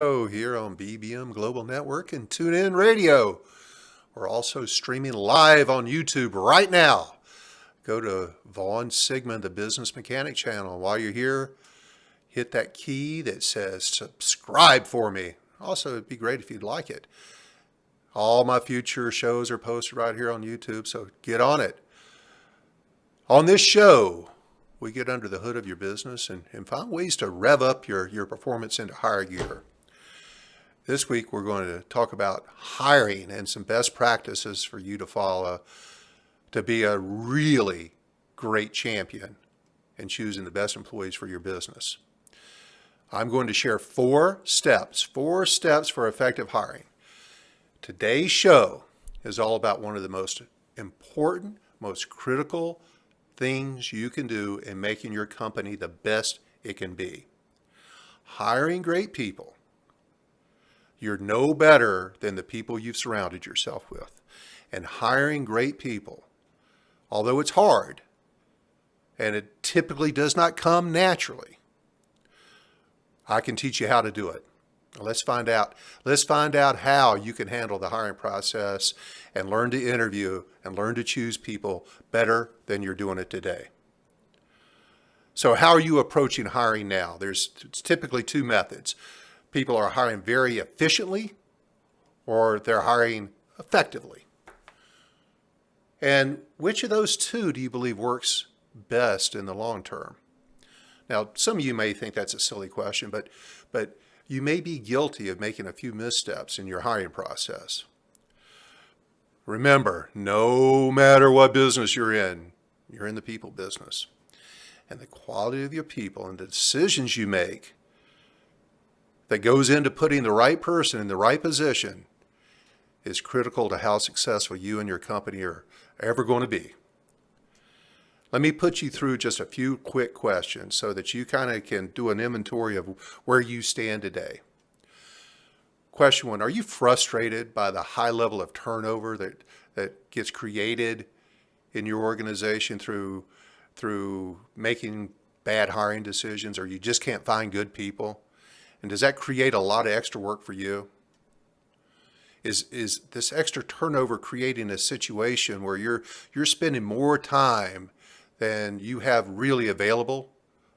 Here on BBM Global Network and TuneIn Radio. We're also streaming live on YouTube right now. Go to Vaughn Sigmund, the Business Mechanic channel. While you're here, hit that key that says subscribe for me. Also, it'd be great if you'd like it. All my future shows are posted right here on YouTube, so get on it. On this show, we get under the hood of your business and find ways to rev up your performance into higher gear. This week, we're going to talk about hiring and some best practices for you to follow to be a really great champion in choosing the best employees for your business. I'm going to share four steps for effective hiring. Today's show is all about one of the most important, most critical things you can do in making your company the best it can be. Hiring great people. You're no better than the people you've surrounded yourself with. And hiring great people, although it's hard, and it typically does not come naturally, I can teach you how to do it. Let's find out. Let's find out how you can handle the hiring process and learn to interview and learn to choose people better than you're doing it today. So how are you approaching hiring now? There's typically two methods. People are hiring very efficiently or they're hiring effectively. And which of those two do you believe works best in the long term? Now, some of you may think that's a silly question, but you may be guilty of making a few missteps in your hiring process. Remember, no matter what business you're in the people business. And the quality of your people and the decisions you make that goes into putting the right person in the right position is critical to how successful you and your company are ever going to be. Let me put you through just a few quick questions so that you kind of can do an inventory of where you stand today. Question one, are you frustrated by the high level of turnover that gets created in your organization through making bad hiring decisions, or you just can't find good people? And does that create a lot of extra work for you? Is this extra turnover creating a situation where you're spending more time than you have really available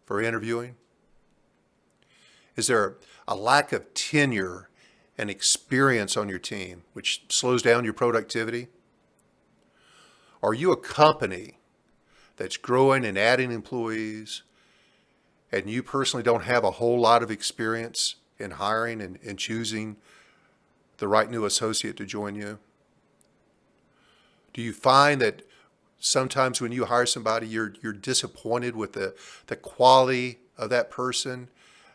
for interviewing? Is there a lack of tenure and experience on your team, which slows down your productivity? Are you a company that's growing and adding employees, and you personally don't have a whole lot of experience in hiring and choosing the right new associate to join you? Do you find that sometimes when you hire somebody, you're disappointed with the quality of that person,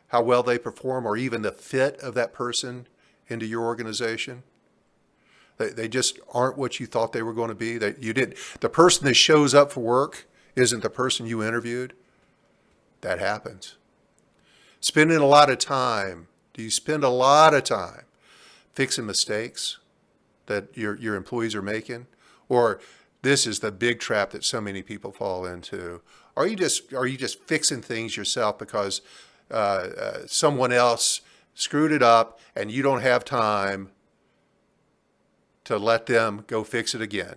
how well they perform, or even the fit of that person into your organization? They just aren't what you thought they were going to be. The person that shows up for work isn't the person you interviewed. That happens. Spending a lot of time. Do you spend a lot of time fixing mistakes that your employees are making? Or this is the big trap that so many people fall into. Are you just fixing things yourself because someone else screwed it up and you don't have time to let them go fix it again?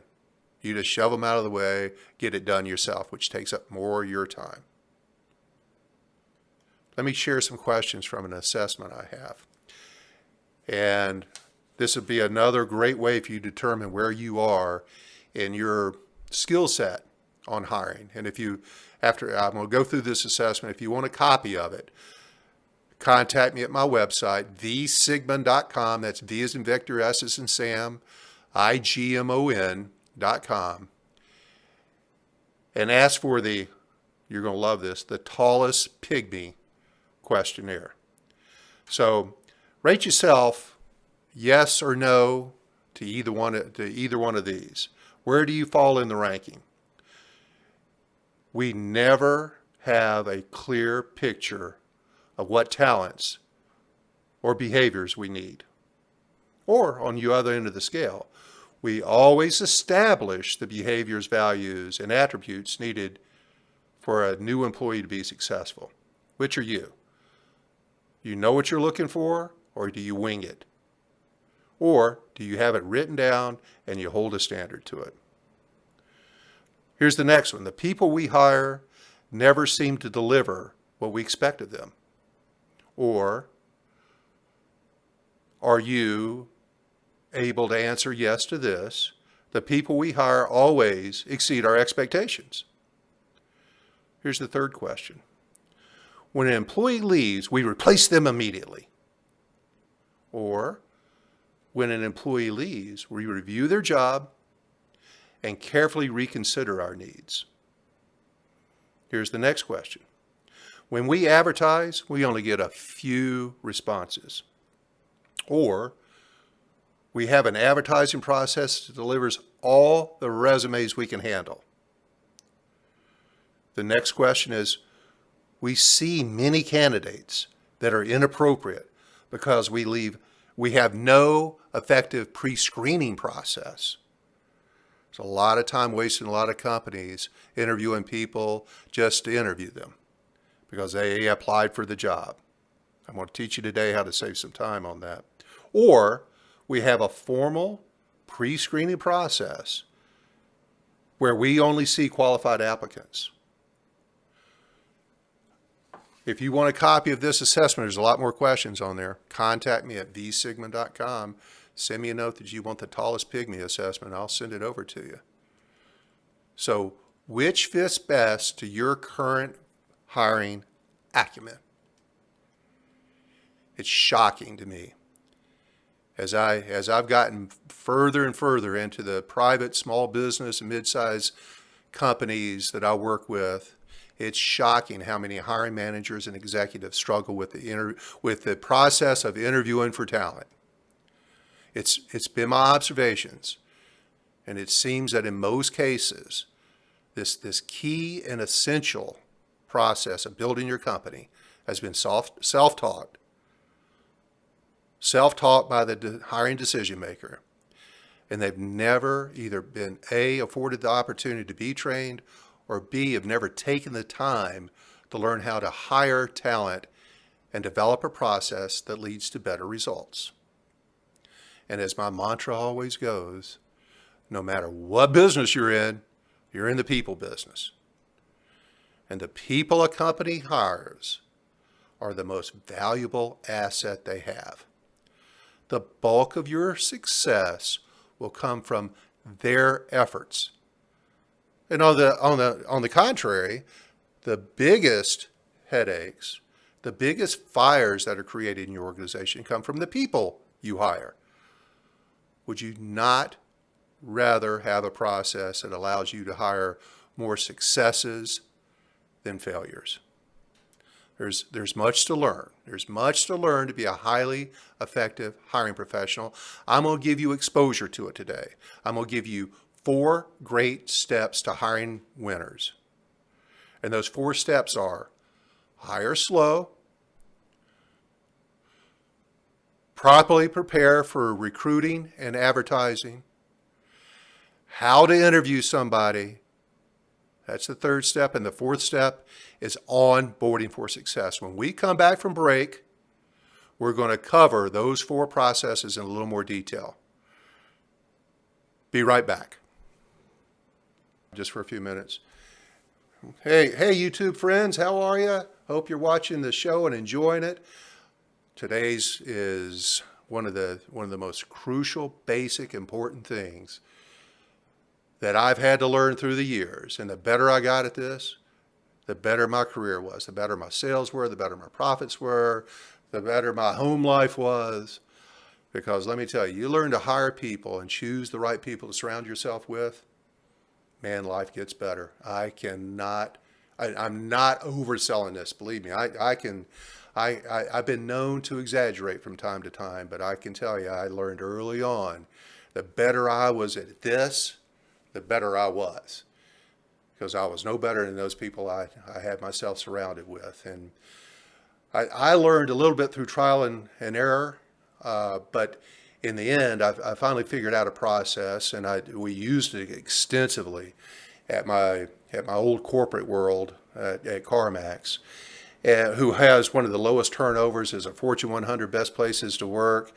You just shove them out of the way, get it done yourself, which takes up more of your time. Let me share some questions from an assessment I have. And this would be another great way for you to determine where you are in your skill set on hiring. And I'm going to go through this assessment. If you want a copy of it, contact me at my website, vsigmund.com. That's V as in Victor, S as in Sam, IGMON.com. And ask for you're going to love this, the tallest pygmy questionnaire. So rate yourself yes or no to either one of these. Where do you fall in the ranking? We never have a clear picture of what talents or behaviors we need. Or on the other end of the scale, we always establish the behaviors, values, and attributes needed for a new employee to be successful. Which are you? You know what you're looking for, or do you wing it? Or do you have it written down and you hold a standard to it? Here's the next one. The people we hire never seem to deliver what we expect of them. Or are you able to answer yes to this? The people we hire always exceed our expectations. Here's the third question. When an employee leaves, we replace them immediately. Or when an employee leaves, we review their job and carefully reconsider our needs. Here's the next question. When we advertise, we only get a few responses. Or we have an advertising process that delivers all the resumes we can handle. The next question is, we see many candidates that are inappropriate because we have no effective pre-screening process. There's a lot of time wasted in a lot of companies interviewing people just to interview them because they applied for the job. I'm going to teach you today how to save some time on that. Or we have a formal pre-screening process where we only see qualified applicants. If you want a copy of this assessment, there's a lot more questions on there. Contact me at vsigma.com. Send me a note that you want the tallest pygmy assessment. I'll send it over to you. So, which fits best to your current hiring acumen? It's shocking to me. As I've gotten further and further into the private, small business, and mid-sized companies that I work with, it's shocking how many hiring managers and executives struggle with the process of interviewing for talent. It's been my observations, and it seems that in most cases, this key and essential process of building your company has been self-taught by the hiring decision maker, and they've never either been A, afforded the opportunity to be trained, or B, have never taken the time to learn how to hire talent and develop a process that leads to better results. And as my mantra always goes, no matter what business you're in the people business. And the people a company hires are the most valuable asset they have. The bulk of your success will come from their efforts. And on the contrary, the biggest headaches, the biggest fires that are created in your organization come from the people you hire. Would you not rather have a process that allows you to hire more successes than failures? There's much to learn. There's much to learn to be a highly effective hiring professional. I'm going to give you exposure to it today. I'm going to give you 4 great steps to hiring winners. And those 4 steps are: hire slow, properly prepare for recruiting and advertising, how to interview somebody. That's the 3rd step. And the 4th step is onboarding for success. When we come back from break, we're going to cover those 4 processes in a little more detail. Be right back. Just for a few minutes. Hey YouTube friends, how are you? Hope you're watching the show and enjoying it. Today's is one of the most crucial, basic, important things that I've had to learn through the years. And the better I got at this, the better my career was, the better my sales were, the better my profits were, the better my home life was. Because let me tell you, you learn to hire people and choose the right people to surround yourself with, man, life gets better. I'm not overselling this, believe me. I've been known to exaggerate from time to time, but I can tell you, I learned early on, the better I was at this, the better I was. Because I was no better than those people I had myself surrounded with. And I learned a little bit through trial and error, but in the end, I finally figured out a process, and we used it extensively at my old corporate world at CarMax. who has one of the lowest turnovers, is a Fortune 100 best places to work.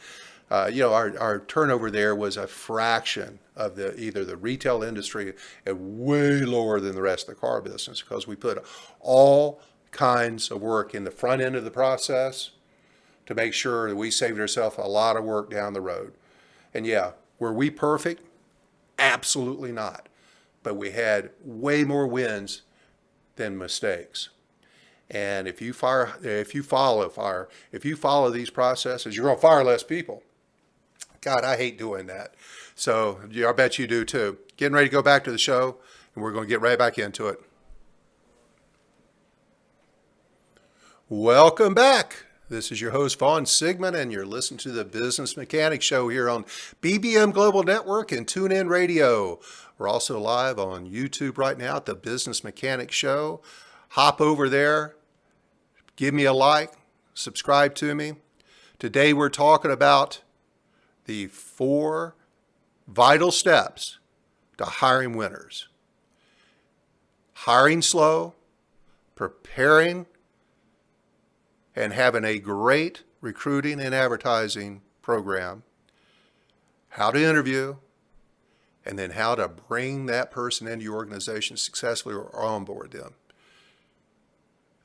Our turnover there was a fraction of either the retail industry and way lower than the rest of the car business, because we put all kinds of work in the front end of the process to make sure that we saved ourselves a lot of work down the road. And yeah, were we perfect? Absolutely not. But we had way more wins than mistakes. And if you follow these processes, you're going to fire less people. God, I hate doing that. So yeah, I bet you do too. Getting ready to go back to the show, and we're going to get right back into it. Welcome back. This is your host, Vaughn Sigmund, and you're listening to the Business Mechanic Show here on BBM Global Network and TuneIn Radio. We're also live on YouTube right now at the Business Mechanic Show. Hop over there, give me a like, subscribe to me. Today we're talking about the 4 vital steps to hiring winners. Hiring slow, preparing, and having a great recruiting and advertising program, how to interview, and then how to bring that person into your organization successfully or onboard them.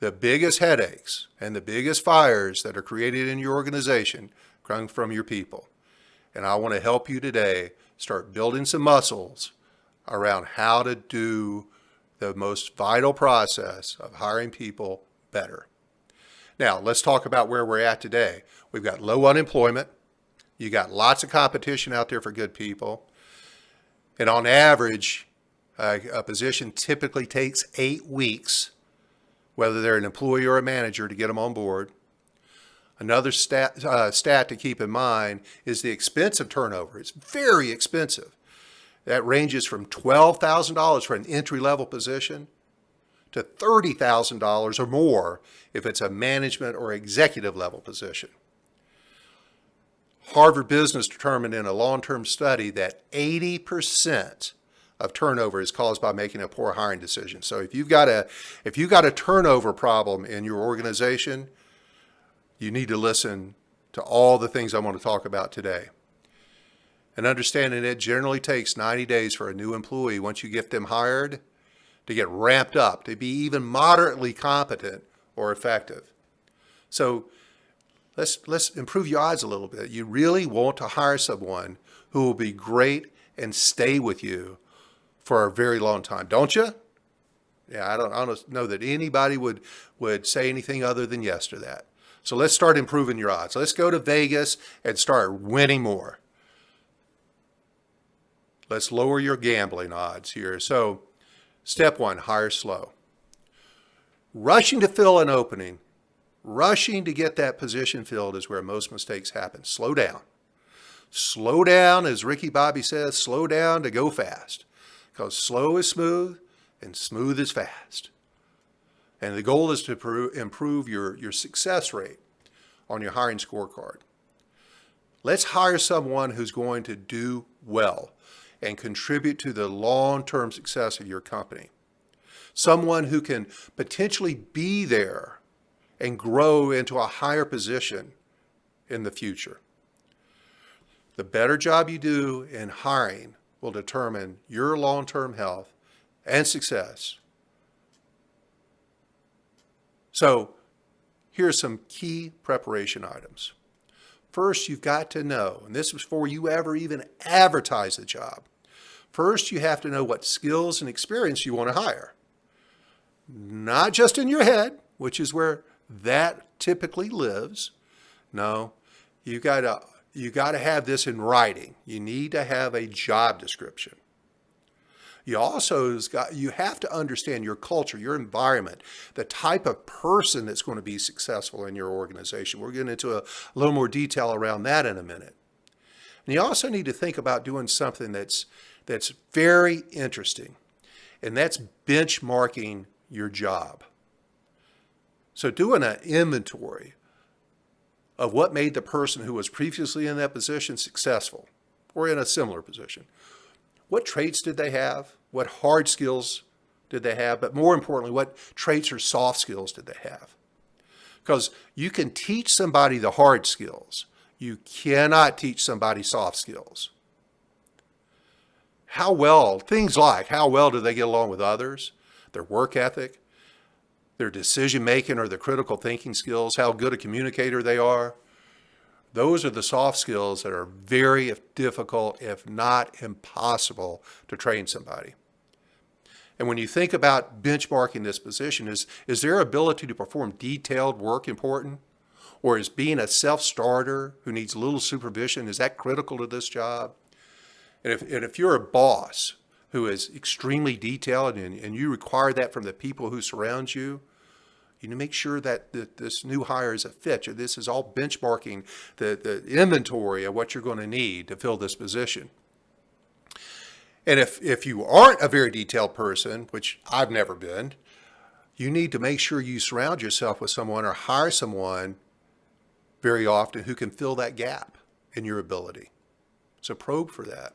The biggest headaches and the biggest fires that are created in your organization come from your people. And I want to help you today start building some muscles around how to do the most vital process of hiring people better. Now, let's talk about where we're at today. We've got low unemployment. You got lots of competition out there for good people. And on average, a position typically takes 8 weeks, whether they're an employee or a manager, to get them on board. Another stat to keep in mind is the expense of turnover. It's very expensive. That ranges from $12,000 for an entry-level position to $30,000 or more if it's a management or executive level position. Harvard Business determined in a long-term study that 80% of turnover is caused by making a poor hiring decision. So if you've got a turnover problem in your organization, you need to listen to all the things I'm going to talk about today. And understanding it generally takes 90 days for a new employee, once you get them hired, to get ramped up, to be even moderately competent or effective. So let's improve your odds a little bit. You really want to hire someone who will be great and stay with you for a very long time, don't you? Yeah, I don't know that anybody would say anything other than yes to that. So let's start improving your odds. Let's go to Vegas and start winning more. Let's lower your gambling odds here. So step 1, hire slow. Rushing to fill an opening, rushing to get that position filled is where most mistakes happen. Slow down. Slow down, as Ricky Bobby says, slow down to go fast. Because slow is smooth and smooth is fast. And the goal is to improve your success rate on your hiring scorecard. Let's hire someone who's going to do well and contribute to the long-term success of your company. Someone who can potentially be there and grow into a higher position in the future. The better job you do in hiring will determine your long-term health and success. So here's some key preparation items. First, you've got to know, and this is before you ever even advertise the job. First, you have to know what skills and experience you want to hire. Not just in your head, which is where that typically lives. No, you got to have this in writing. You need to have a job description. You have to understand your culture, your environment, the type of person that's going to be successful in your organization. We're getting into a little more detail around that in a minute. And you also need to think about doing something that's very interesting, and that's benchmarking your job. So doing an inventory of what made the person who was previously in that position successful or in a similar position. What traits did they have? What hard skills did they have? But more importantly, what traits or soft skills did they have? Because you can teach somebody the hard skills. You cannot teach somebody soft skills. Things like how well do they get along with others, their work ethic, their decision making or their critical thinking skills, how good a communicator they are. Those are the soft skills that are very difficult, if not impossible, to train somebody. And when you think about benchmarking this position, is their ability to perform detailed work important? Or is being a self-starter who needs little supervision, is that critical to this job? And if you're a boss who is extremely detailed and you require that from the people who surround you, you need to make sure that this new hire is a fit. This is all benchmarking the inventory of what you're going to need to fill this position. And if you aren't a very detailed person, which I've never been, you need to make sure you surround yourself with someone or hire someone very often who can fill that gap in your ability. So probe for that.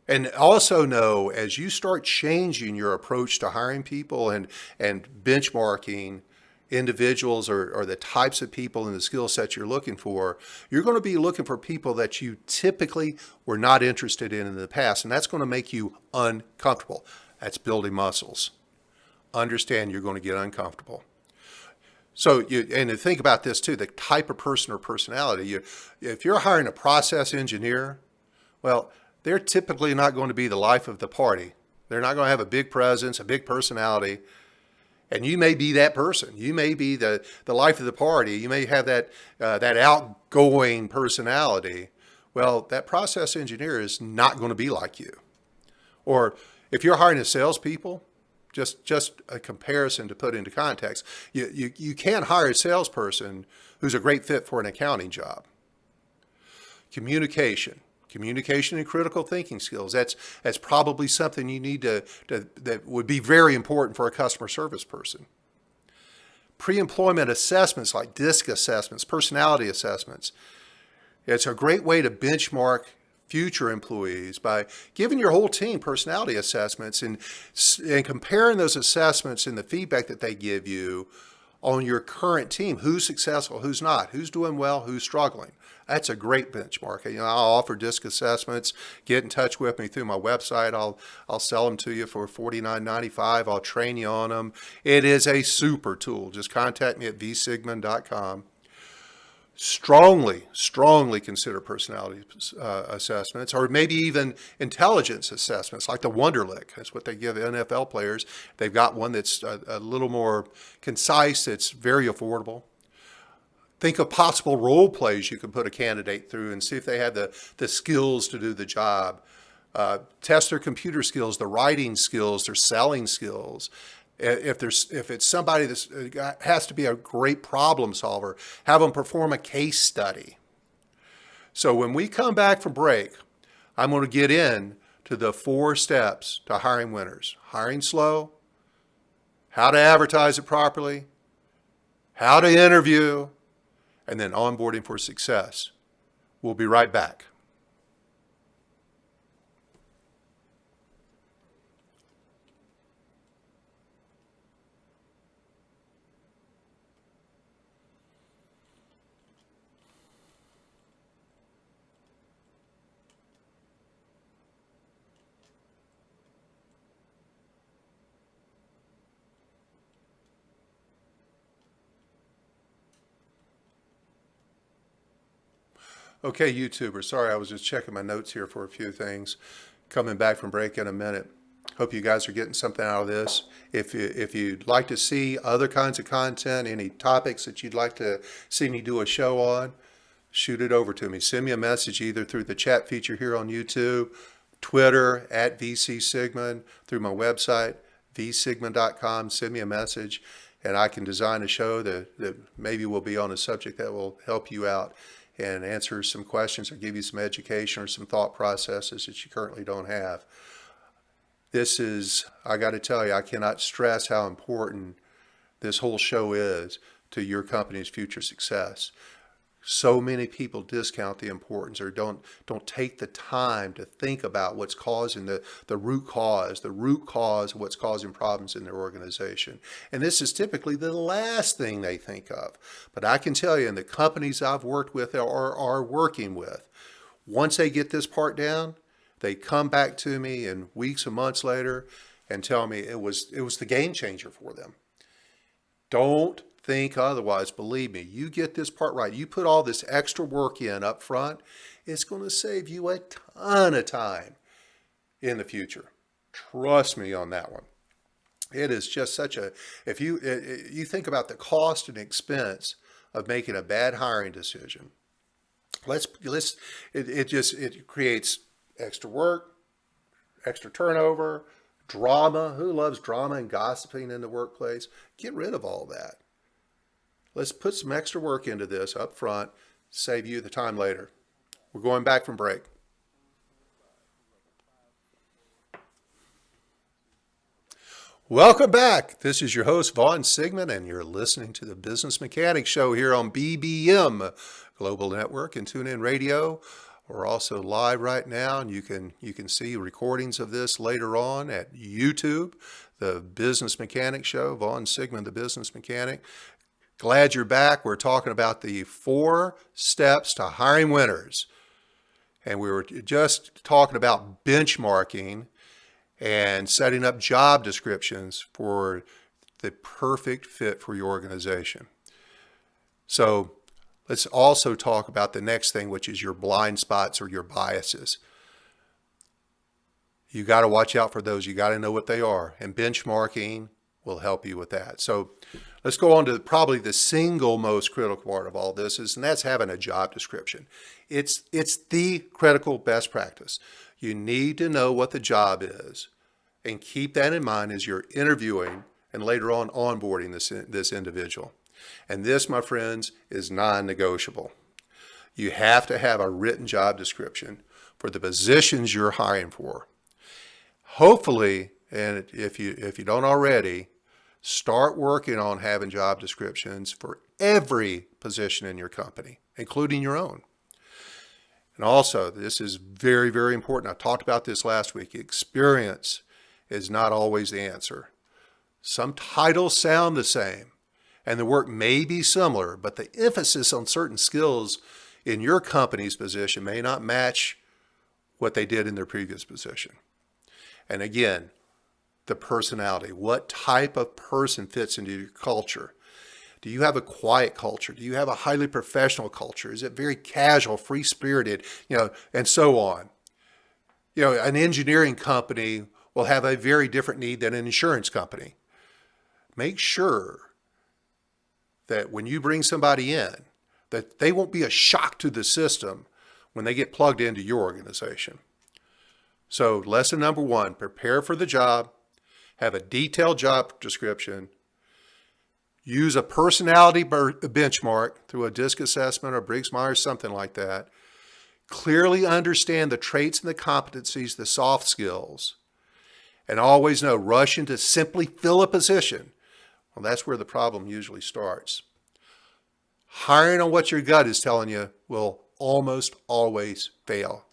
And also know, as you start changing your approach to hiring people and benchmarking individuals or the types of people and the skill sets you're looking for, you're going to be looking for people that you typically were not interested in the past, and that's going to make you uncomfortable. That's building muscles. Understand you're going to get uncomfortable. So, and to think about this too, the type of person or personality. If you're hiring a process engineer, well, they're typically not going to be the life of the party. They're not going to have a big presence, a big personality. And you may be that person. You may be the life of the party. You may have that outgoing personality. Well, that process engineer is not going to be like you. Or if you're hiring a salespeople, just a comparison to put into context, you can't hire a salesperson who's a great fit for an accounting job. Communication and critical thinking skills. That's probably something you need that would be very important for a customer service person. Pre-employment assessments like DISC assessments, personality assessments. It's a great way to benchmark future employees by giving your whole team personality assessments and comparing those assessments and the feedback that they give you on your current team. Who's successful, who's not, who's doing well, who's struggling. That's a great benchmark. I'll offer DISC assessments. Get in touch with me through my website. I'll sell them to you for $49.95. I'll train you on them. It is a super tool. Just contact me at vsigmund.com. Strongly consider personality assessments, or maybe even intelligence assessments like the Wonderlic. That's what they give NFL players. They've got one that's a little more concise. It's very affordable. Think of possible role plays you can put a candidate through and see if they have the skills to do the job. Test their computer skills, their writing skills, their selling skills. If it's somebody that has to be a great problem solver, have them perform a case study. So when we come back from break, I'm going to get in to the 4 steps to hiring winners. Hiring slow, how to advertise it properly, how to interview, and then onboarding for success. We'll be right back. Okay, YouTuber, sorry, I was just checking my notes here for a few things. Coming back from break in a minute. Hope you guys are getting something out of this. If you'd like to see other kinds of content, any topics that you'd like to see me do a show on, shoot it over to me. Send me a message either through the chat feature here on YouTube, Twitter at vcsigmund, through my website, vsigmund.com. Send me a message, and I can design a show that maybe will be on a subject that will help you out and answer some questions or give you some education or some thought processes that you currently don't have. This is, I got to tell you, I cannot stress how important this whole show is to your company's future success. So many people discount the importance or don't take the time to think about what's causing the root cause of what's causing problems in their organization. And this is typically the last thing they think of. But I can tell you, in the companies I've worked with or are working with, once they get this part down, they come back to me in weeks or months later and tell me it was the game changer for them. Don't think otherwise. Believe me, you get this part right. You put all this extra work in up front, it's going to save you a ton of time in the future. Trust me on that one. It is just such a, if you think about the cost and expense of making a bad hiring decision, it creates extra work, extra turnover, drama. Who loves drama and gossiping in the workplace? Get rid of all that. Let's put some extra work into this up front, save you the time later. We're going back from break. Welcome back. This is your host, Vaughn Sigmund, and you're listening to the Business Mechanics Show here on BBM Global Network and TuneIn Radio. We're also live right now, and you can see recordings of this later on at YouTube, the Business Mechanics Show, Vaughn Sigmund, the Business Mechanic. Glad you're back. We're talking about the 4 steps to hiring winners. And we were just talking about benchmarking and setting up job descriptions for the perfect fit for your organization. So let's also talk about the next thing, which is your blind spots or your biases. You got to watch out for those. You got to know what they are. And benchmarking will help you with that. So let's go on to probably the single most critical part of all this and that's having a job description. It's the critical best practice. You need to know what the job is and keep that in mind as you're interviewing and later on onboarding this individual. And this, my friends, is non-negotiable. You have to have a written job description for the positions you're hiring for. Hopefully, and if you don't already, start working on having job descriptions for every position in your company, including your own. And also, this is very, very important. I talked about this last week. Experience is not always the answer. Some titles sound the same, and the work may be similar, but the emphasis on certain skills in your company's position may not match what they did in their previous position. And again, the personality. What type of person fits into your culture? Do you have a quiet culture? Do you have a highly professional culture? Is it very casual, free-spirited, and so on? An engineering company will have a very different need than an insurance company. Make sure that when you bring somebody in, that they won't be a shock to the system when they get plugged into your organization. So lesson number 1, prepare for the job. Have a detailed job description. Use a personality benchmark through a DISC assessment or Briggs-Myers, something like that. Clearly understand the traits and the competencies, the soft skills. And always know, rushing to simply fill a position, well, that's where the problem usually starts. Hiring on what your gut is telling you will almost always fail.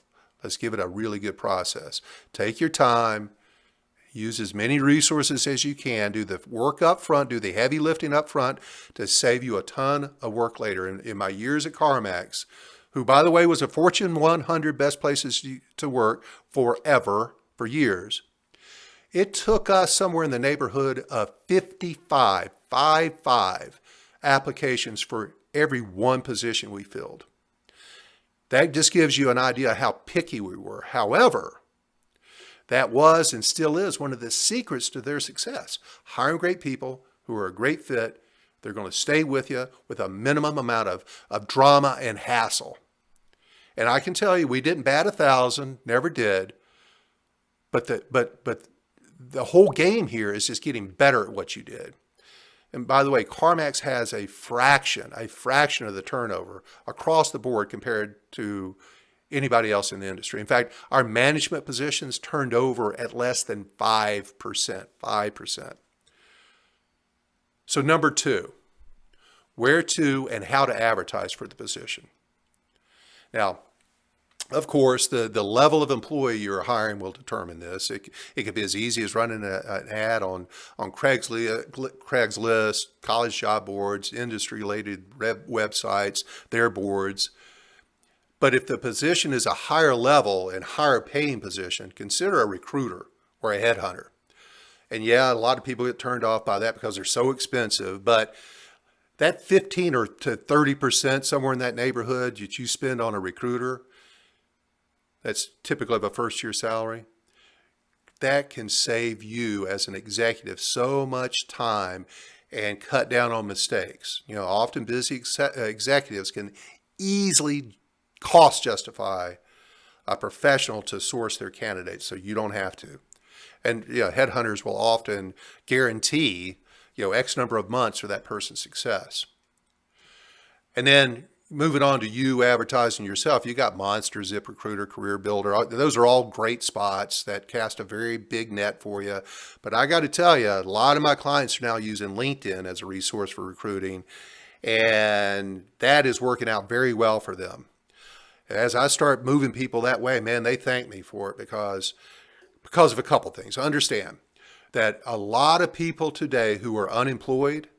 Let's give it a really good process. Take your time. Use as many resources as you can. Do the work up front, do the heavy lifting up front to save you a ton of work later. In my years at CarMax, who, by the way, was a Fortune 100 best places to work forever, for years, it took us somewhere in the neighborhood of 55 applications for every one position we filled. That just gives you an idea how picky we were. However, that was and still is one of the secrets to their success. Hiring great people who are a great fit. They're going to stay with you with a minimum amount of drama and hassle. And I can tell you, we didn't bat 1,000, never did. But the whole game here is just getting better at what you did. And by the way, CarMax has a fraction of the turnover across the board compared to anybody else in the industry. In fact, our management positions turned over at less than 5%. So number 2, where to and how to advertise for the position. Now, of course, the level of employee you're hiring will determine this. It could be as easy as running an ad on Craigslist, college job boards, industry-related websites, their boards. But if the position is a higher level and higher paying position, consider a recruiter or a headhunter. And yeah, a lot of people get turned off by that because they're so expensive, but that 15 or to 30%, somewhere in that neighborhood, that you spend on a recruiter, that's typical of a first-year salary, that can save you as an executive so much time and cut down on mistakes. Often busy executives can easily cost justify a professional to source their candidates, so you don't have to. And headhunters will often guarantee X number of months for that person's success. And then moving on to you advertising yourself, you got Monster, ZipRecruiter, Career Builder. Those are all great spots that cast a very big net for you. But I got to tell you, a lot of my clients are now using LinkedIn as a resource for recruiting, and that is working out very well for them. As I start moving people that way, man, they thank me for it because of a couple things. Understand that a lot of people today who are unemployed,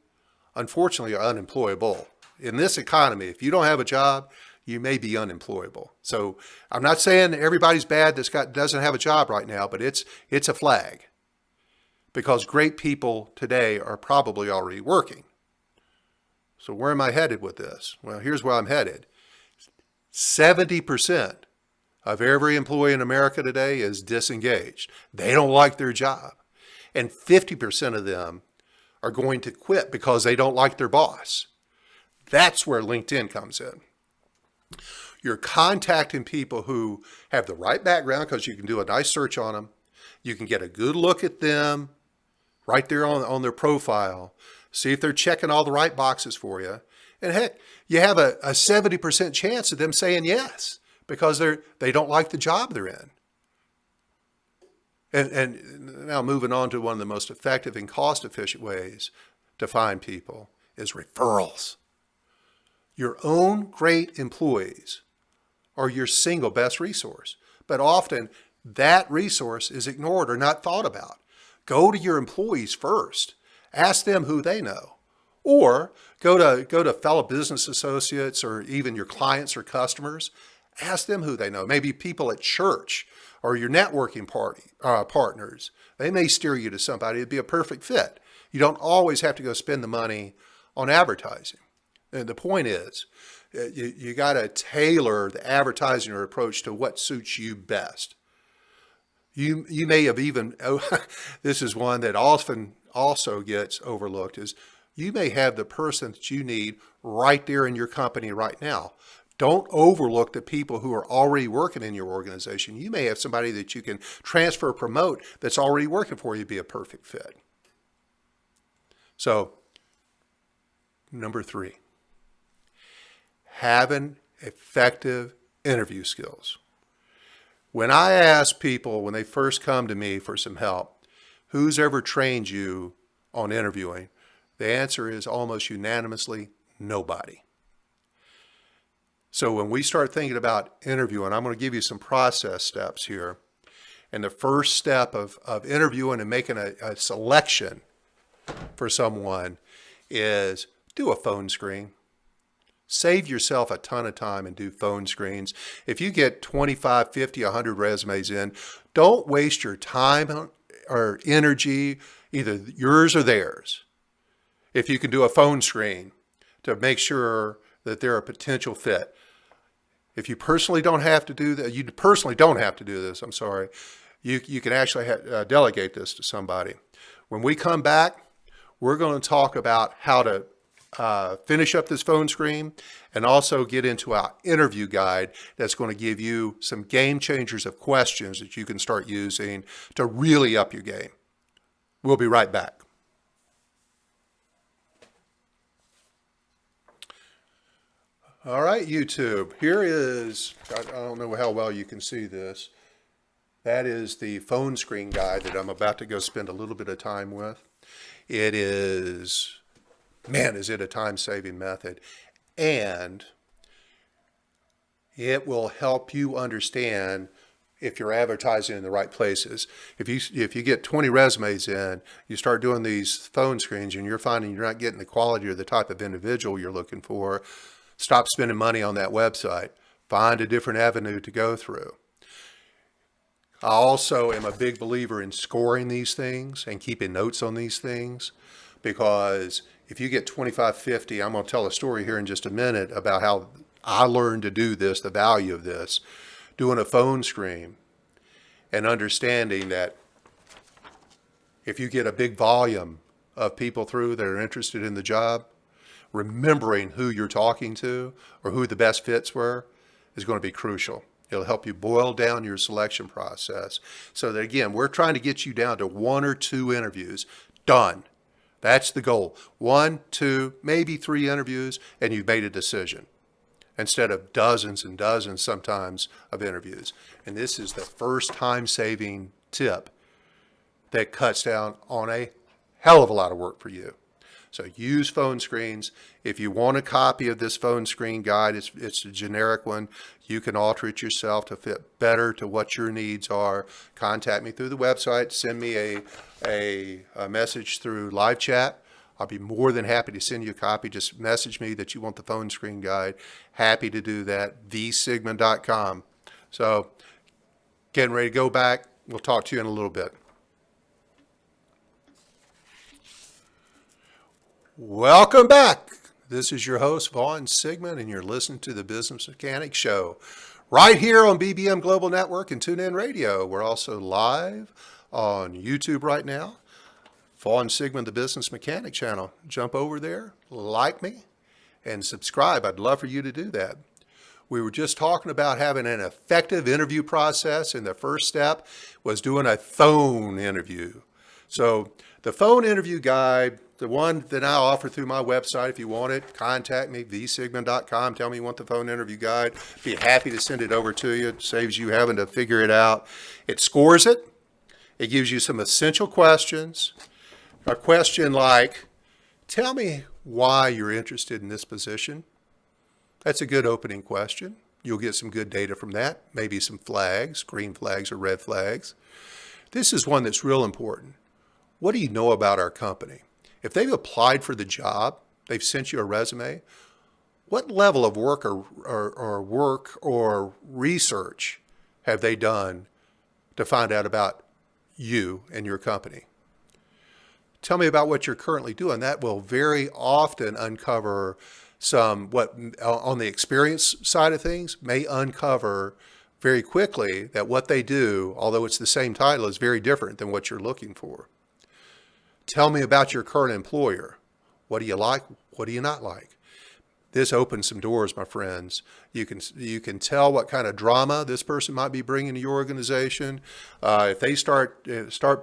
unfortunately, are unemployable. In this economy, if you don't have a job, you may be unemployable. So I'm not saying everybody's bad that doesn't have a job right now, but it's a flag, because great people today are probably already working. So where am I headed with this? Well, here's where I'm headed. 70% of every employee in America today is disengaged. They don't like their job. And 50% of them are going to quit because they don't like their boss. That's where LinkedIn comes in. You're contacting people who have the right background, because you can do a nice search on them. You can get a good look at them right there on their profile. See if they're checking all the right boxes for you. And heck, you have a 70% chance of them saying yes, because they don't like the job they're in. And now moving on to one of the most effective and cost-efficient ways to find people is referrals. Your own great employees are your single best resource, but often that resource is ignored or not thought about. Go to your employees first. Ask them who they know. Or go to fellow business associates or even your clients or customers. Ask them who they know. Maybe people at church or your networking partners. They may steer you to somebody that'd be a perfect fit. You don't always have to go spend the money on advertising. And the point is, you got to tailor the advertising or approach to what suits you best. You may have even, this is one that often also gets overlooked, is you may have the person that you need right there in your company right now. Don't overlook the people who are already working in your organization. You may have somebody that you can transfer or promote that's already working for you, be a perfect fit. So, number 3, having effective interview skills. When I ask people, when they first come to me for some help, who's ever trained you on interviewing? The answer is almost unanimously nobody. So when we start thinking about interviewing, I'm going to give you some process steps here. And the first step of interviewing and making a selection for someone is do a phone screen. Save yourself a ton of time and do phone screens. If you get 25, 50, 100 resumes in, don't waste your time or energy, either yours or theirs, if you can do a phone screen to make sure that they're a potential fit. If you personally don't have to do that, I'm sorry, you can actually delegate this to somebody. When we come back, we're going to talk about how to finish up this phone screen and also get into our interview guide that's going to give you some game changers of questions that you can start using to really up your game. We'll be right back. All right, YouTube, here is, I don't know how well you can see this. That is the phone screen guide that I'm about to go spend a little bit of time with. It is man, is it a time-saving method. And it will help you understand if you're advertising in the right places. If you get 20 resumes in, you start doing these phone screens and you're finding you're not getting the quality or the type of individual you're looking for, stop spending money on that website. Find a different avenue to go through. I also am a big believer in scoring these things and keeping notes on these things, because if you get 25, 50, I'm going to tell a story here in just a minute about how I learned to do this, the value of this, doing a phone screen and understanding that if you get a big volume of people through that are interested in the job, remembering who you're talking to or who the best fits were is going to be crucial. It'll help you boil down your selection process so that, again, we're trying to get you down to 1 or 2 interviews. Done. That's the goal. 1, 2, maybe 3 interviews, and you've made a decision instead of dozens and dozens sometimes of interviews. And this is the first time-saving tip that cuts down on a hell of a lot of work for you. So use phone screens. If you want a copy of this phone screen guide, it's a generic one. You can alter it yourself to fit better to what your needs are. Contact me through the website. Send me a message through live chat. I'll be more than happy to send you a copy. Just message me that you want the phone screen guide. Happy to do that. vsigma.com. So getting ready to go back. We'll talk to you in a little bit. Welcome back. This is your host, Vaughn Sigmund, and you're listening to the Business Mechanic Show right here on BBM Global Network and TuneIn Radio. We're also live on YouTube right now. Vaughn Sigmund, the Business Mechanic channel. Jump over there, like me, and subscribe. I'd love for you to do that. We were just talking about having an effective interview process, and the first step was doing a phone interview. So the phone interview guide, the one that I offer through my website, if you want it, contact me, vsigma.com. Tell me you want the phone interview guide. Be happy to send it over to you. It saves you having to figure it out. It scores it. It gives you some essential questions. A question like, tell me why you're interested in this position. That's a good opening question. You'll get some good data from that, maybe some flags, green flags or red flags. This is one that's real important. What do you know about our company? If they've applied for the job, they've sent you a resume, what level of work or research have they done to find out about you and your company? Tell me about what you're currently doing. That will very often uncover some, what on the experience side of things, may uncover very quickly that what they do, although it's the same title, is very different than what you're looking for. Tell me about your current employer. What do you like? What do you not like? This opens some doors, my friends. You can tell what kind of drama this person might be bringing to your organization. If they start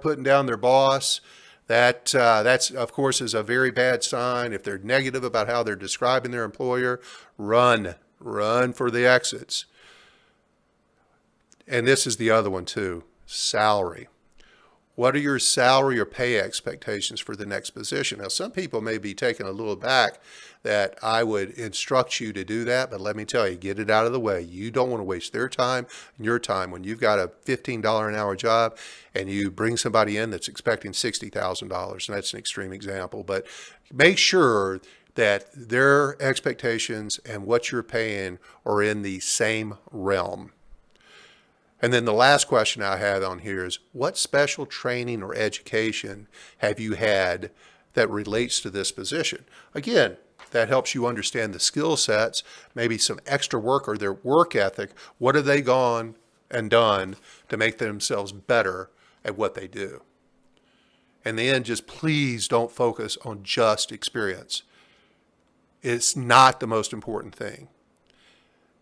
putting down their boss, that's of course is a very bad sign. If they're negative about how they're describing their employer, run for the exits. And this is the other one too, salary. What are your salary or pay expectations for the next position? Now, some people may be taken a little back that I would instruct you to do that, but let me tell you, get it out of the way. You don't want to waste their time and your time when you've got a $15 an hour job and you bring somebody in that's expecting $60,000, and that's an extreme example, but make sure that their expectations and what you're paying are in the same realm. And then the last question I have on here is, what special training or education have you had that relates to this position? Again, that helps you understand the skill sets, maybe some extra work or their work ethic. What have they gone and done to make themselves better at what they do? In the end, just please don't focus on just experience. It's not the most important thing.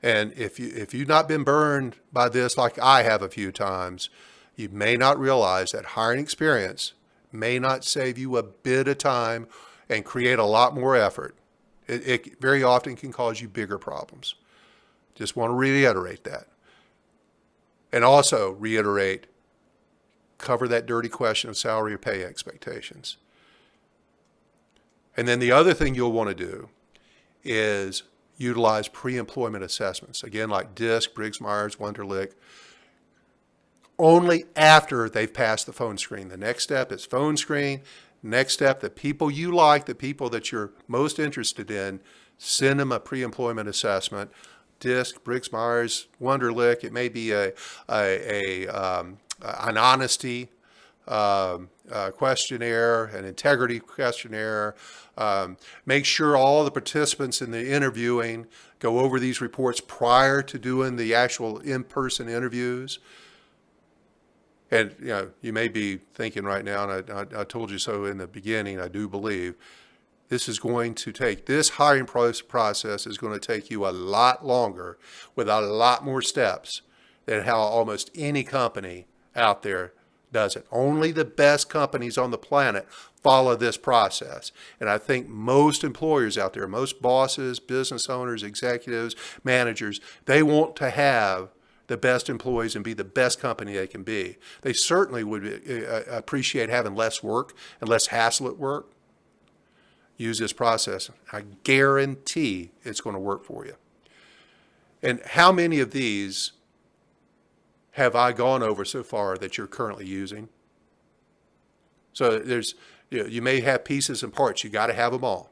And if you've not been burned by this like I have a few times, you may not realize that hiring experience may not save you a bit of time and create a lot more effort. It very often can cause you bigger problems. Just want to reiterate that. And also reiterate, cover that dirty question of salary or pay expectations. And then the other thing you'll want to do is utilize pre-employment assessments. Again, like DISC, Briggs Myers, Wonderlic, only after they've passed the phone screen. The next step is phone screen. Next step, the people you like, the people that you're most interested in, send them a pre-employment assessment. DISC, Briggs Myers, Wonderlic. It may be an honesty questionnaire, an integrity questionnaire. Make sure all the participants in the interviewing go over these reports prior to doing the actual in-person interviews. And you may be thinking right now, and I told you so in the beginning, I do believe this hiring process is going to take you a lot longer with a lot more steps than how almost any company out there does it. Only the best companies on the planet follow this process. And I think most employers out there, most bosses, business owners, executives, managers, they want to have the best employees and be the best company they can be. They certainly would appreciate having less work and less hassle at work. Use this process. I guarantee it's going to work for you. And how many of these have I gone over so far that you're currently using? So you may have pieces and parts. You got to have them all.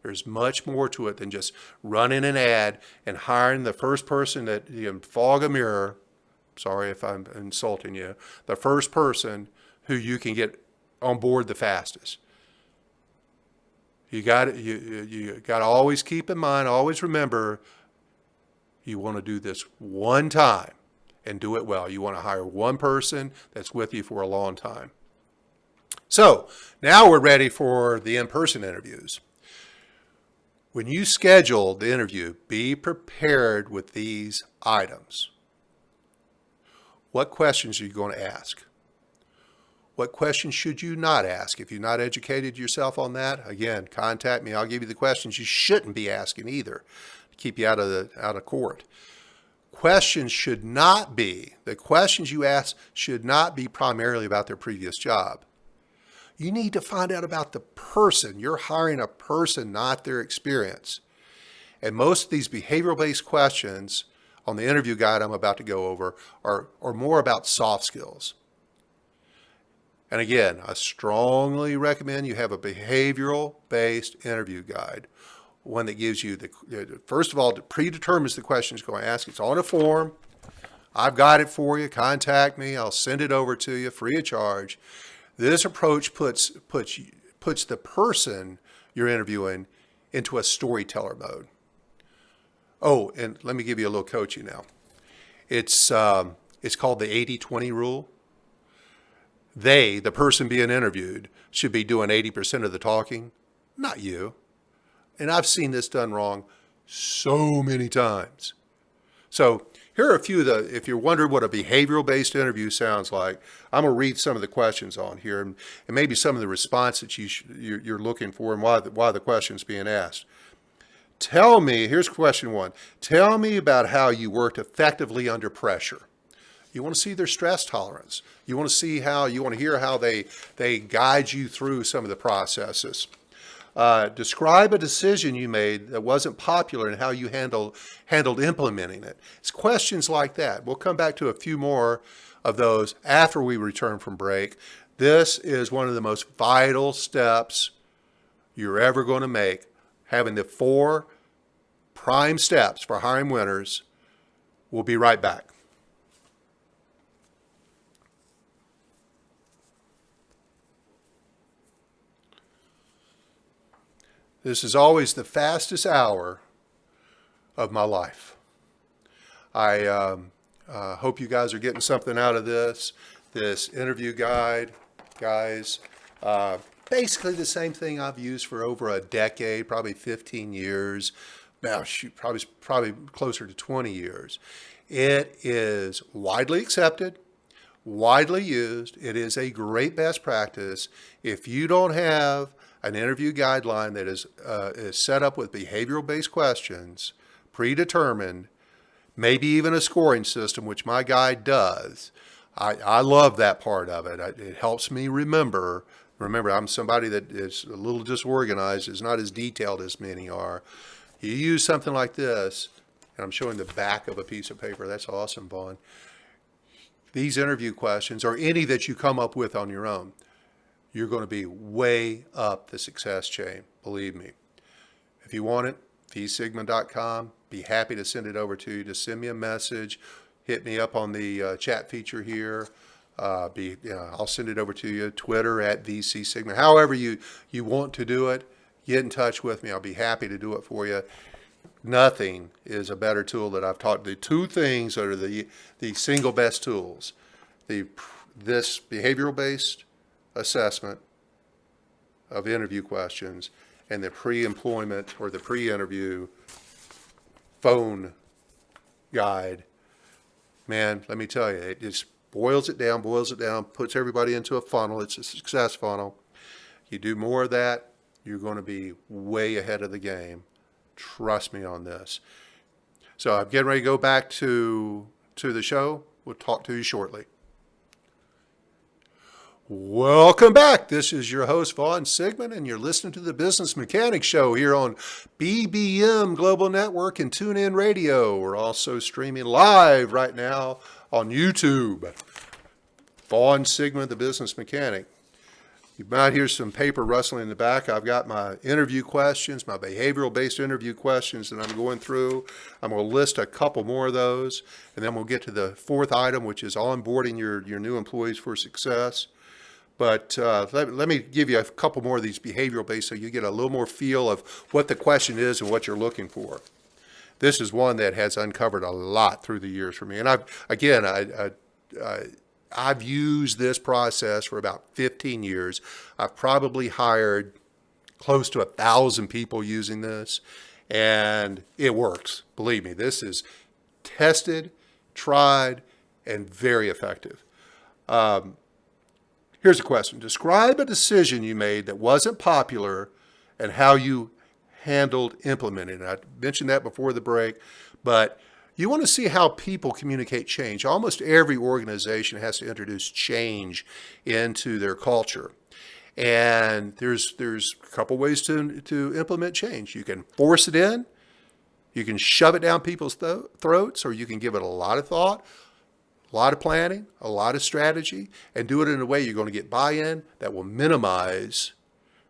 There's much more to it than just running an ad and hiring the first person that you can fog a mirror. Sorry if I'm insulting you. The first person who you can get on board the fastest. You got to always keep in mind, always remember, you want to do this one time and do it well. You want to hire one person that's with you for a long time. So now we're ready for the in-person interviews. When you schedule the interview, be prepared with these items. What questions are you going to ask? What questions should you not ask? If you've not educated yourself on that, again, contact me. I'll give you the questions you shouldn't be asking either to keep you out of court. The questions you ask should not be primarily about their previous job. You need to find out about the person. You're hiring a person, not their experience. And most of these behavioral-based questions on the interview guide I'm about to go over are more about soft skills. And again, I strongly recommend you have a behavioral-based interview guide, one that gives you first of all, predetermines the questions you're going to ask. It's on a form. I've got it for you. Contact me. I'll send it over to you free of charge. This approach puts the person you're interviewing into a storyteller mode. Oh, and let me give you a little coaching now. It's called the 80-20 rule. The person being interviewed, should be doing 80% of the talking, not you. And I've seen this done wrong so many times. So here are a few if you're wondering what a behavioral-based interview sounds like, I'm going to read some of the questions on here and maybe some of the response that you're looking for and why the question's being asked. Here's question 1. Tell me about how you worked effectively under pressure. You want to see their stress tolerance. You want to hear how they guide you through some of the processes. Describe a decision you made that wasn't popular and how you handled implementing it. It's questions like that. We'll come back to a few more of those after we return from break. This is one of the most vital steps you're ever going to make, having the 4 prime steps for hiring winners. We'll be right back. This is always the fastest hour of my life. I hope you guys are getting something out of this interview guide, guys. Basically the same thing I've used for over a decade, probably 15 years. Now, probably closer to 20 years. It is widely accepted, widely used. It is a great best practice. If you don't have an interview guideline that is set up with behavioral-based questions, predetermined, maybe even a scoring system, which my guide does. I love that part of it. It helps me remember Remember, I'm somebody that is a little disorganized, is not as detailed as many are. You use something like this, and I'm showing the back of a piece of paper. That's awesome, Vaughn. These interview questions, or any that you come up with on your own, you're going to be way up the success chain, believe me. If you want it, vsigma.com. Be happy to send it over to you. Just send me a message. Hit me up on the chat feature here. I'll send it over to you. Twitter at VCSigma. However you want to do it, get in touch with me. I'll be happy to do it for you. Nothing is a better tool that I've taught. The two things that are the single best tools. This behavioral-based assessment of interview questions and the pre-employment or the pre-interview phone guide. Man, let me tell you, it just boils it down, puts everybody into a funnel. It's a success funnel. You do more of that, you're going to be way ahead of the game. Trust me on this. So I'm getting ready to go back to the show. We'll talk to you shortly. Welcome back. This is your host, Vaughn Sigmund, and you're listening to the Business Mechanics Show here on BBM Global Network and TuneIn Radio. We're also streaming live right now on YouTube. Vaughn Sigmund, the Business Mechanic. You might hear some paper rustling in the back. I've got my interview questions, my behavioral-based interview questions that I'm going through. I'm going to list a couple more of those, and then we'll get to the fourth item, which is onboarding your new employees for success. But let me give you a couple more of these behavioral-based so you get a little more feel of what the question is and what you're looking for. This is one that has uncovered a lot through the years for me. And I've used this process for about 15 years. I've probably hired close to 1,000 people using this, and it works. Believe me, this is tested, tried, and very effective. Here's a question. Describe a decision you made that wasn't popular and how you handled implementing it. I mentioned that before the break, but you want to see how people communicate change. Almost every organization has to introduce change into their culture. And there's a couple ways to implement change. You can force it in, you can shove it down people's throats, or you can give it a lot of thought, a lot of planning, a lot of strategy, and do it in a way you're going to get buy-in that will minimize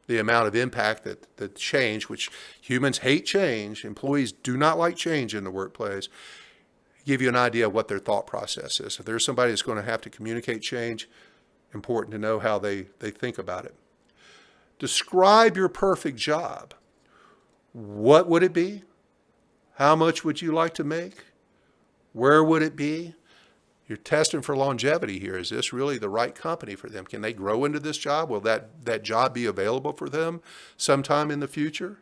the amount of impact that the change, which humans hate change, employees do not like change in the workplace, give you an idea of what their thought process is. If there's somebody that's going to have to communicate change, important to know how they think about it. Describe your perfect job. What would it be? How much would you like to make? Where would it be? You're testing for longevity here. Is this really the right company for them? Can they grow into this job? Will that job be available for them sometime in the future?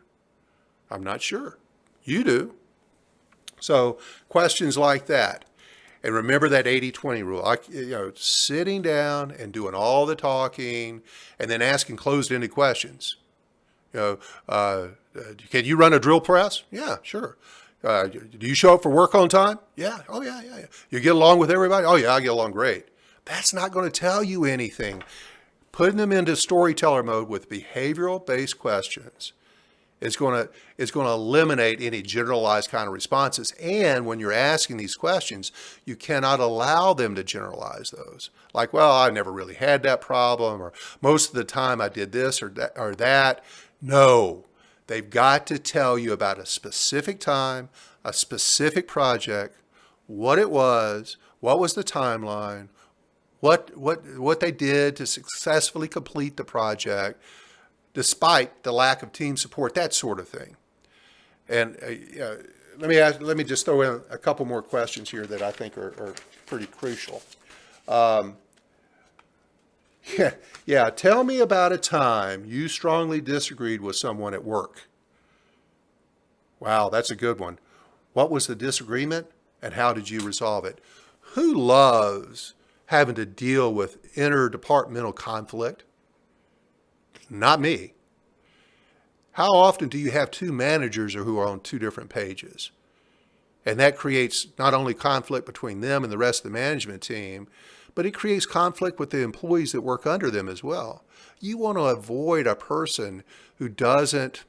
I'm not sure. You do. So questions like that. And remember that 80-20 rule. Sitting down and doing all the talking and then asking closed-ended questions. Can you run a drill press? Yeah, sure. Do you show up for work on time? Yeah. Oh, yeah. You get along with everybody? Oh, yeah, I get along great. That's not going to tell you anything. Putting them into storyteller mode with behavioral-based questions is going to eliminate any generalized kind of responses. And when you're asking these questions, you cannot allow them to generalize those. Like, well, I never really had that problem, or most of the time I did this or that. No. They've got to tell you about a specific time, a specific project, what it was, what was the timeline, what they did to successfully complete the project, despite the lack of team support, that sort of thing. And let me just throw in a couple more questions here that I think are pretty crucial. Yeah, tell me about a time you strongly disagreed with someone at work. Wow, that's a good one. What was the disagreement and how did you resolve it? Who loves having to deal with interdepartmental conflict? Not me. How often do you have two managers who are on two different pages? And that creates not only conflict between them and the rest of the management team, but it creates conflict with the employees that work under them as well. You want to avoid a person who doesn't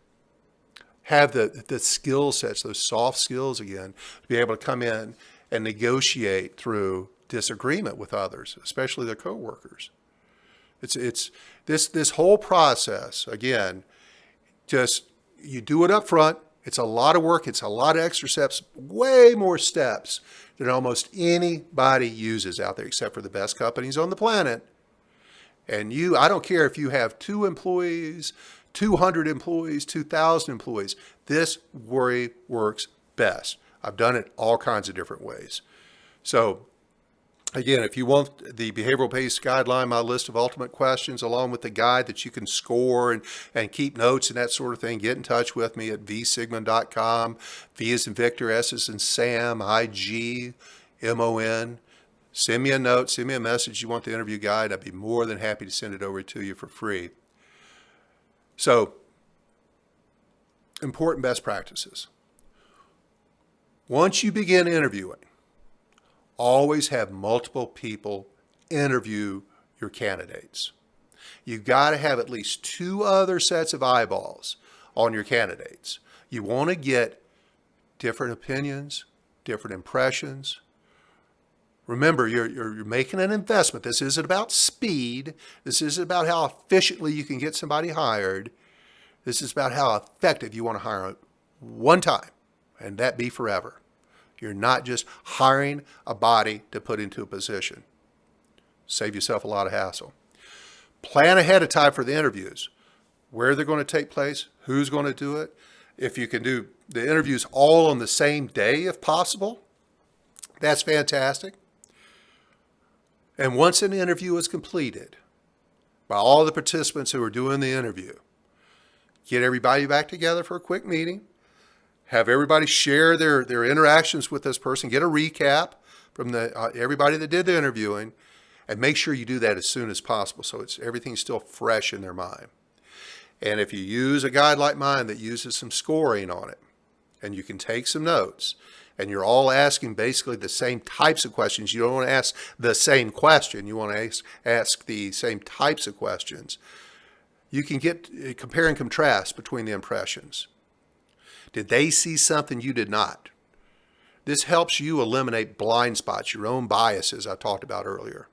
have the skill sets, those soft skills again, to be able to come in and negotiate through disagreement with others, especially their coworkers. It's this whole process, again, just you do it up front. It's a lot of work. It's a lot of extra steps, way more steps than almost anybody uses out there, except for the best companies on the planet. And I don't care if you have 2 employees, 200 employees, 2,000 employees. This way works best. I've done it all kinds of different ways. So again, if you want the behavioral PACE guideline, my list of ultimate questions, along with the guide that you can score and keep notes and that sort of thing, get in touch with me at vsigmon.com. V as in Victor, S as in Sam, IGMON. Send me a note, send me a message. You want the interview guide, I'd be more than happy to send it over to you for free. So, important best practices. Once you begin interviewing, always have multiple people interview your candidates. You've got to have at least 2 other sets of eyeballs on your candidates. You want to get different opinions, different impressions. Remember, you're making an investment. This isn't about speed. This isn't about how efficiently you can get somebody hired. This is about how effective you want to hire one time, and that be forever. You're not just hiring a body to put into a position. Save yourself a lot of hassle. Plan ahead of time for the interviews. Where they're going to take place, who's going to do it. If you can do the interviews all on the same day if possible, that's fantastic. And once an interview is completed by all the participants who are doing the interview, get everybody back together for a quick meeting, have everybody share their interactions with this person, get a recap from everybody that did the interviewing, and make sure you do that as soon as possible so everything's still fresh in their mind. And if you use a guide like mine that uses some scoring on it, and you can take some notes, and you're all asking basically the same types of questions. You don't want to ask the same question. You want to ask the same types of questions. You can compare and contrast between the impressions. Did they see something you did not? This helps you eliminate blind spots, your own biases I talked about earlier.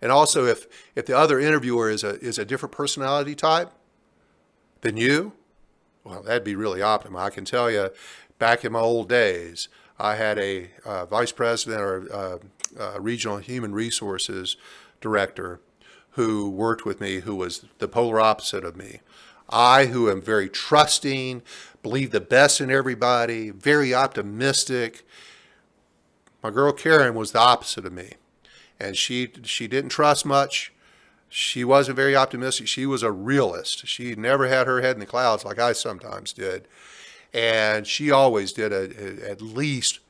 And also, if the other interviewer is a different personality type than you, well, that'd be really optimal. I can tell you, back in my old days, I had a vice president or a regional human resources director who worked with me who was the polar opposite of me. I, who am very trusting, believe the best in everybody, very optimistic. My girl Karen was the opposite of me. And she didn't trust much. She wasn't very optimistic. She was a realist. She never had her head in the clouds like I sometimes did. And she always did at least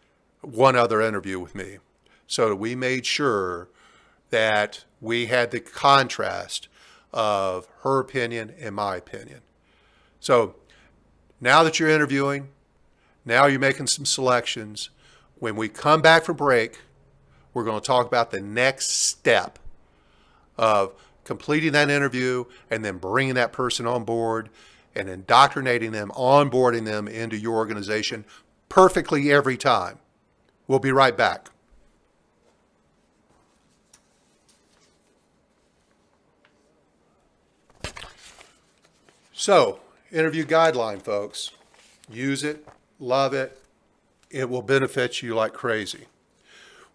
one other interview with me. So we made sure that we had the contrast of her opinion and my opinion. So now that you're interviewing, now you're making some selections. When we come back from break, we're going to talk about the next step of completing that interview and then bringing that person on board and indoctrinating them, onboarding them into your organization perfectly every time. We'll be right back. So, interview guideline, folks. Use it, love it. It will benefit you like crazy.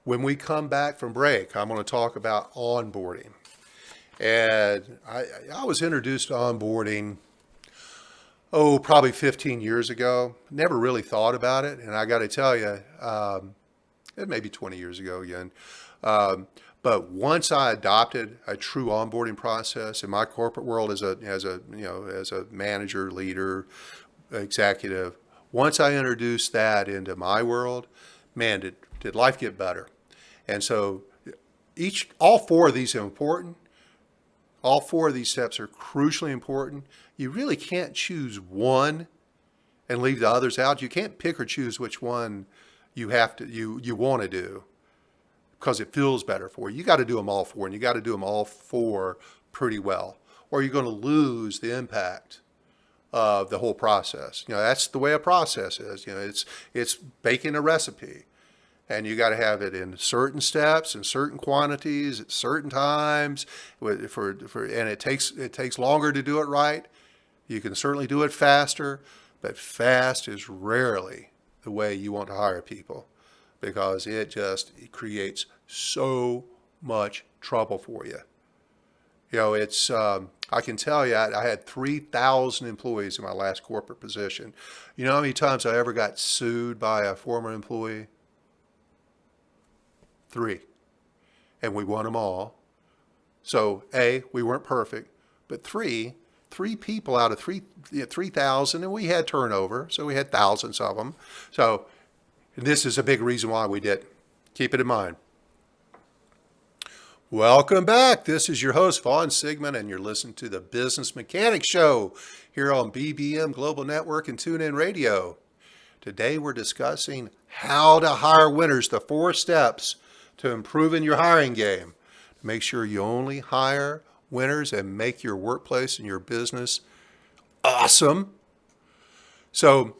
When we come back from break, I'm going to talk about onboarding. And I was introduced to onboarding, probably 15 years ago. Never really thought about it. And I got to tell you, it may be 20 years ago again. But once I adopted a true onboarding process in my corporate world as a manager, leader, executive, once I introduced that into my world, man, did life get better. And so all 4 of these are important. All 4 of these steps are crucially important. You really can't choose one and leave the others out. You can't pick or choose which one you want to do. because it feels better for you. You got to do them all four, and you got to do them all four pretty well, or you're going to lose the impact of the whole process. That's the way a process is. It's baking a recipe, and you got to have it in certain steps and certain quantities at certain times. And it takes longer to do it right. You can certainly do it faster, but fast is rarely the way you want to hire people, because it creates so much trouble for you. I can tell you, I had 3,000 employees in my last corporate position. You know how many times I ever got sued by a former employee? 3. And we won them all. So, A, we weren't perfect, but three people out of 3,000, and we had turnover, so we had thousands of them. So, this is a big reason why we did. Keep it in mind. Welcome back. This is your host, Vaughn Sigmund, and you're listening to the Business Mechanic Show here on BBM Global Network and TuneIn Radio. Today we're discussing how to hire winners, the 4 steps to improving your hiring game. Make sure you only hire winners and make your workplace and your business awesome. So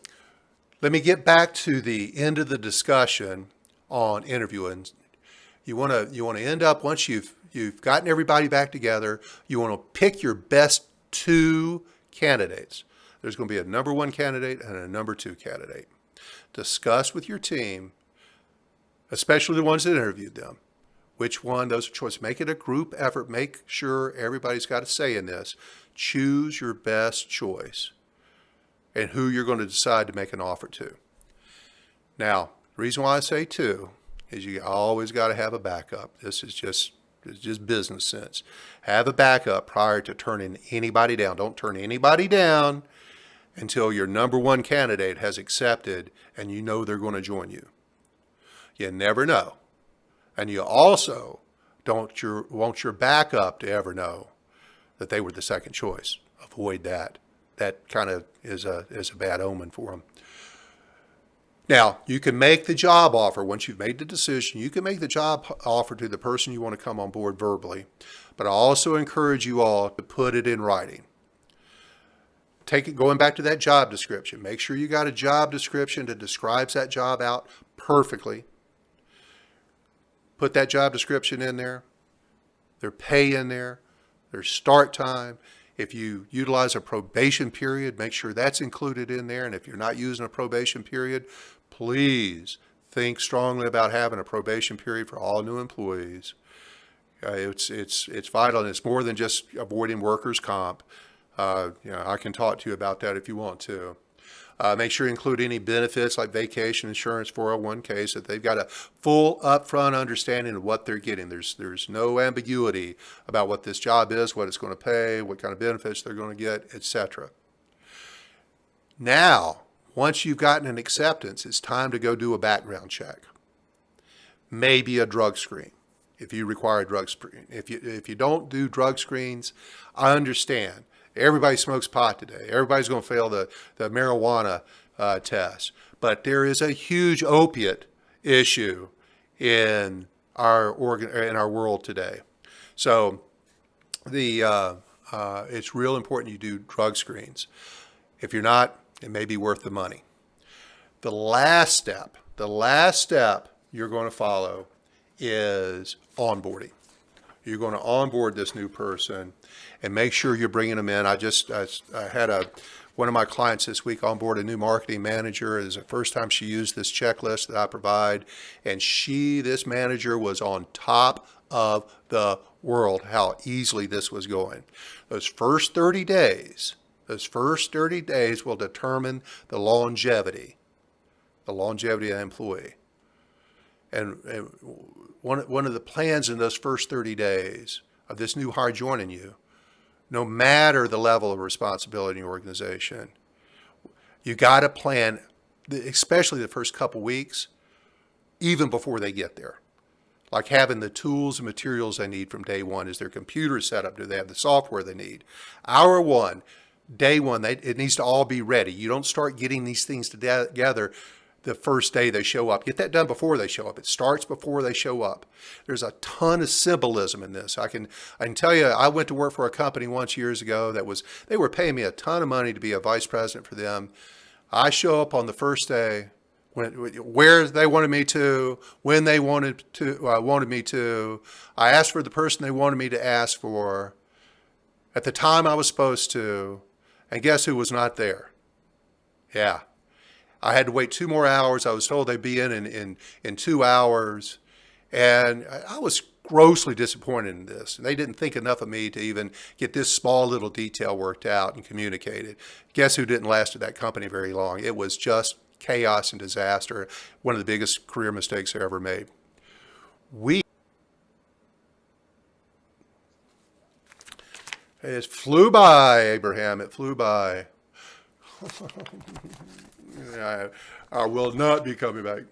let me get back to the end of the discussion on interviewing. You want to end up, once you've gotten everybody back together, you want to pick your best 2 candidates. There's going to be a number 1 candidate and a number 2 candidate. Discuss with your team, especially the ones that interviewed them, which one, those are choices. Make it a group effort. Make sure everybody's got a say in this. Choose your best choice and who you're going to decide to make an offer to. Now, the reason why I say 2 is you always got to have a backup. This is just business sense. Have a backup prior to turning anybody down. Don't turn anybody down until your number 1 candidate has accepted and you know they're going to join you. You never know. And you also want your backup to ever know that they were the second choice. Avoid that. That kind of is a bad omen for them. Now, you can make the job offer. Once you've made the decision, you can make the job offer to the person you want to come on board verbally. But I also encourage you all to put it in writing. Going back to that job description. Make sure you got a job description that describes that job out perfectly. Put that job description in there, their pay in there, their start time. If you utilize a probation period, make sure that's included in there. And if you're not using a probation period, please think strongly about having a probation period for all new employees. It's vital, and it's more than just avoiding workers' comp. I can talk to you about that if you want to. Make sure you include any benefits like vacation insurance, 401k, so that they've got a full upfront understanding of what they're getting. There's no ambiguity about what this job is, what it's going to pay, what kind of benefits they're going to get, etc. Now, once you've gotten an acceptance, it's time to go do a background check. Maybe a drug screen, if you require a drug screen. If you don't do drug screens, I understand. Everybody smokes pot today. Everybody's going to fail the marijuana test. But there is a huge opiate issue in our world today. So it's real important you do drug screens. If you're not, it may be worth the money. The last step you're going to follow is onboarding. You're going to onboard this new person and make sure you're bringing them in. I had one of my clients this week onboard a new marketing manager. It was the first time she used this checklist that I provide. And this manager was on top of the world, how easily this was going. Those first 30 days will determine the longevity of the employee. And one of the plans in those first 30 days of this new hire joining you, no matter the level of responsibility in your organization, you got to plan, especially the first couple weeks, even before they get there. Like having the tools and materials they need from day one. Is their computer set up? Do they have the software they need? Hour 1, day 1, it needs to all be ready. You don't start getting these things together the first day they show up. Get that done before they show up. It starts before they show up. There's a ton of symbolism in this. I can tell you, I went to work for a company once years ago they were paying me a ton of money to be a vice president for them. I show up on the first day, where they wanted me to, when they wanted me to. I asked for the person they wanted me to ask for at the time I was supposed to, and guess who was not there? Yeah. I had to wait 2 more hours. I was told they'd be in 2 hours. And I was grossly disappointed in this. And they didn't think enough of me to even get this small little detail worked out and communicated. Guess who didn't last at that company very long? It was just chaos and disaster. One of the biggest career mistakes I ever made. It flew by, Abraham. It flew by. I will not be coming back.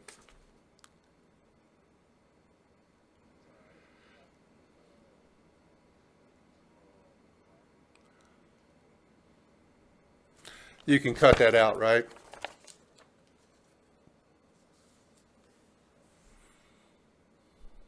You can cut that out, right?